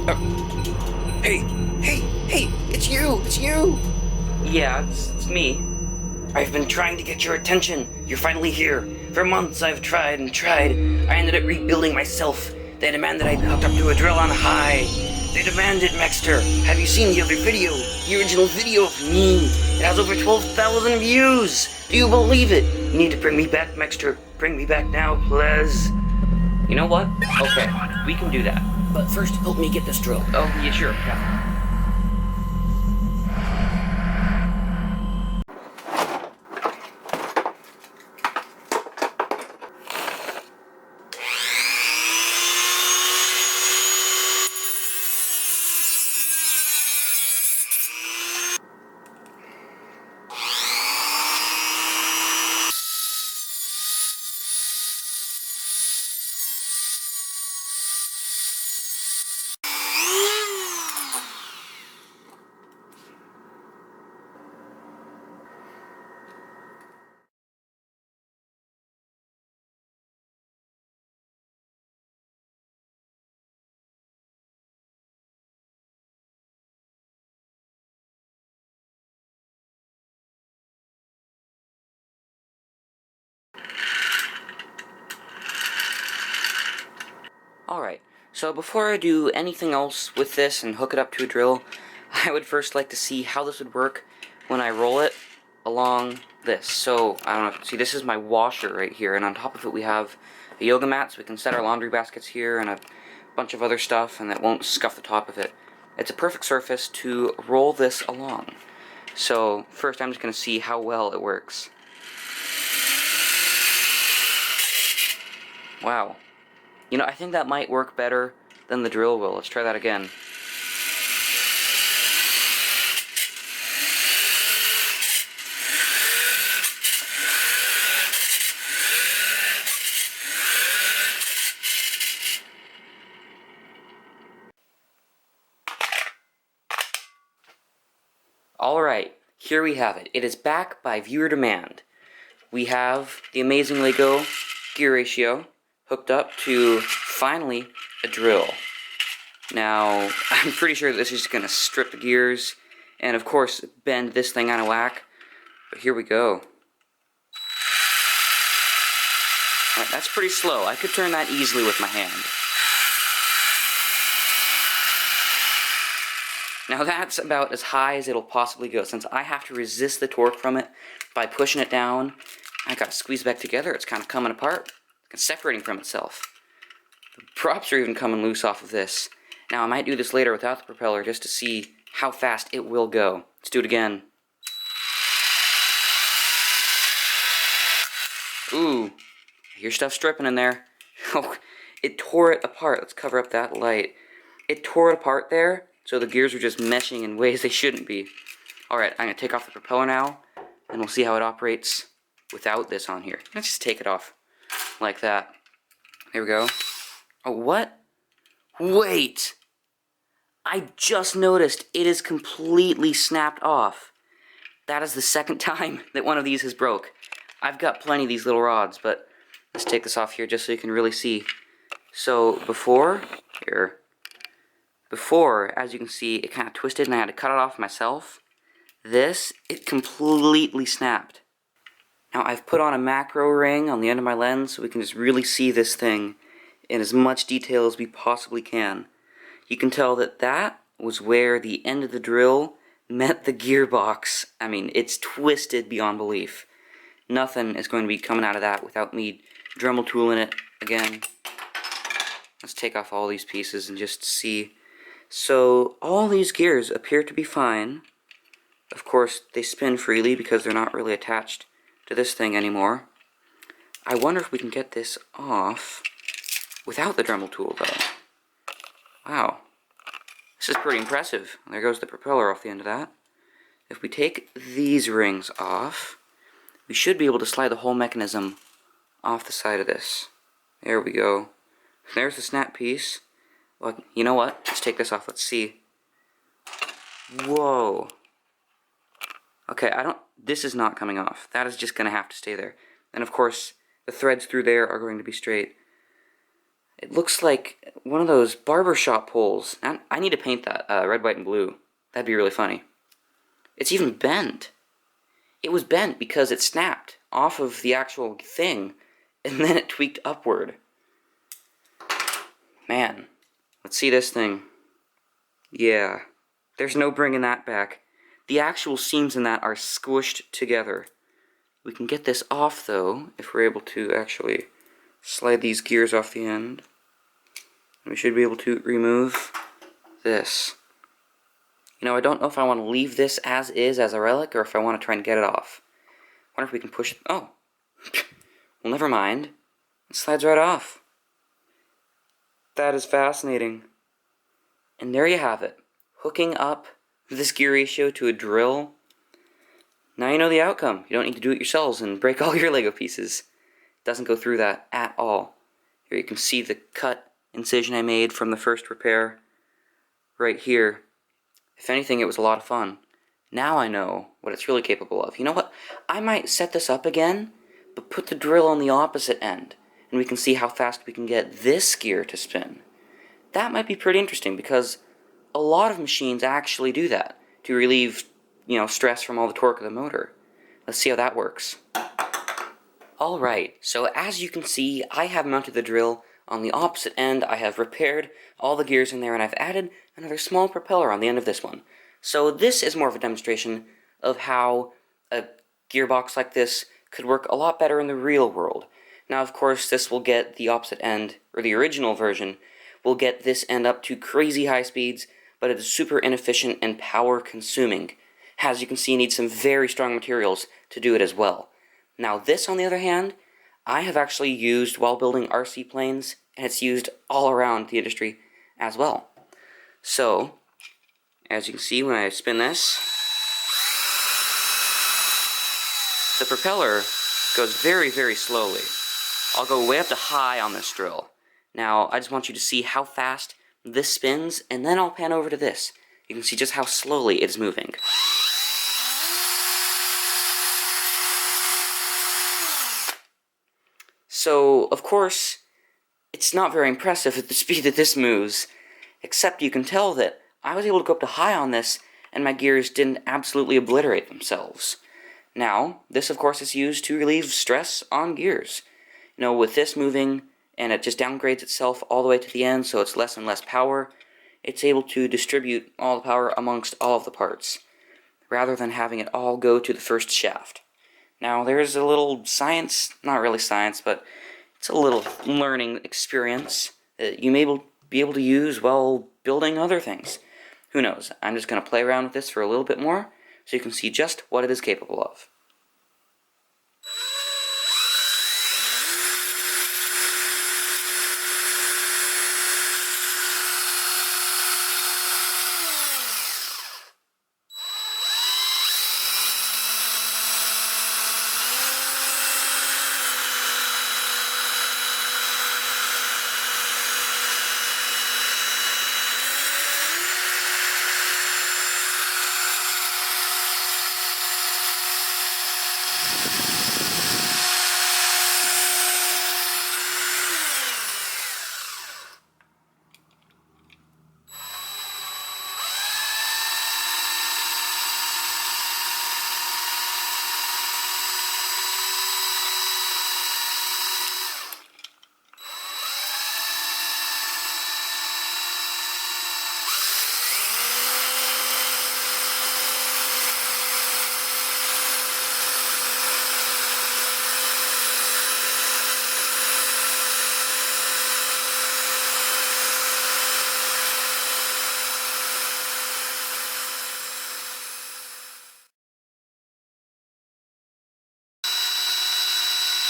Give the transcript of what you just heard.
Hey, hey, it's you! Yeah, it's me. I've been trying to get your attention. You're finally here. For months I've tried and tried. I ended up rebuilding myself. They demanded I be hooked up to a drill on high. They demanded, Mexter. Have you seen the other video? The original video of me. It has over 12,000 views. Do you believe it? You need to bring me back, Mexter. Bring me back now, please. You know what? Okay, we can do that. But first, help me get this drill. Oh, yeah, sure. Yeah. Alright, so before I do anything else with this and hook it up to a drill, I would first like to see how this would work when I roll it along this. So, I don't know if you can see, this is my washer right here, and on top of it we have a yoga mat, so we can set our laundry baskets here, and a bunch of other stuff, and that won't scuff the top of it. It's a perfect surface to roll this along. So, first I'm just going to see how well it works. Wow. You know, I think that might work better than the drill will. Let's try that again. Alright, here we have it. It is back by viewer demand. We have the amazing Lego gear ratio hooked up to, finally, a drill. Now, I'm pretty sure this is going to strip the gears and, of course, bend this thing out of whack. But here we go. Alright, that's pretty slow. I could turn that easily with my hand. Now that's about as high as it'll possibly go. Since I have to resist the torque from it by pushing it down, I gotta squeeze back together. It's kind of coming apart. It's separating from itself. The props are even coming loose off of this. Now I might do this later without the propeller just to see how fast it will go. Let's do it again. Ooh, I hear stuff stripping in there. Oh, it tore it apart. Let's cover up that light. It tore it apart there, so the gears are just meshing in ways they shouldn't be. Alright, I'm going to take off the propeller now, and we'll see how it operates without this on here. Let's just take it off like that. There we go. Oh, what? Wait! I just noticed it is completely snapped off. That is the second time that one of these has broke. I've got plenty of these little rods, but let's take this off here just so you can really see. So, before, as you can see, it kind of twisted and I had to cut it off myself. This, it completely snapped. Now I've put on a macro ring on the end of my lens so we can just really see this thing in as much detail as we possibly can. You can tell that that was where the end of the drill met the gearbox. I mean, it's twisted beyond belief. Nothing is going to be coming out of that without me Dremel tooling it again. Let's take off all these pieces and just see. So, all these gears appear to be fine. Of course, they spin freely because they're not really attached to this thing anymore. I wonder if we can get this off without the Dremel tool, though. Wow. This is pretty impressive. There goes the propeller off the end of that. If we take these rings off, we should be able to slide the whole mechanism off the side of this. There we go. There's the snap piece. Well, you know what? Let's take this off. Let's see. Whoa. Okay, this is not coming off. That is just going to have to stay there. And of course, the threads through there are going to be straight. It looks like one of those barbershop poles. I need to paint that red, white, and blue. That'd be really funny. It's even bent. It was bent because it snapped off of the actual thing, and then it tweaked upward. Man, let's see this thing. Yeah, there's no bringing that back. The actual seams in that are squished together. We can get this off, though, if we're able to actually slide these gears off the end. We should be able to remove this. You know, I don't know if I want to leave this as is, as a relic, or if I want to try and get it off. I wonder if we can push it. Oh. Well, never mind. It slides right off. That is fascinating. And there you have it. Hooking up this gear ratio to a drill. Now you know the outcome. You don't need to do it yourselves and break all your Lego pieces. It doesn't go through that at all. Here you can see the cut incision I made from the first repair right here. If anything, it was a lot of fun. Now I know what it's really capable of. You know what? I might set this up again, but put the drill on the opposite end, and we can see how fast we can get this gear to spin. That might be pretty interesting, because a lot of machines actually do that to relieve, stress from all the torque of the motor. Let's see how that works. Alright, so as you can see, I have mounted the drill on the opposite end. I have repaired all the gears in there, and I've added another small propeller on the end of this one. So this is more of a demonstration of how a gearbox like this could work a lot better in the real world. Now, of course, this will get the opposite end, or the original version, will get this end up to crazy high speeds, but it is super inefficient and power consuming. As you can see, you need some very strong materials to do it as well. Now this, on the other hand, I have actually used while building RC planes, and it's used all around the industry as well. So, as you can see when I spin this, the propeller goes very, very slowly. I'll go way up to high on this drill. Now, I just want you to see how fast this spins, and then I'll pan over to this. You can see just how slowly it's moving. So, of course, it's not very impressive at the speed that this moves, except you can tell that I was able to go up to high on this, and my gears didn't absolutely obliterate themselves. Now, this of course is used to relieve stress on gears. With this moving, and it just downgrades itself all the way to the end, so it's less and less power, it's able to distribute all the power amongst all of the parts, rather than having it all go to the first shaft. Now, there's a little science, not really science, but it's a little learning experience that you may be able to use while building other things. Who knows? I'm just going to play around with this for a little bit more, so you can see just what it is capable of.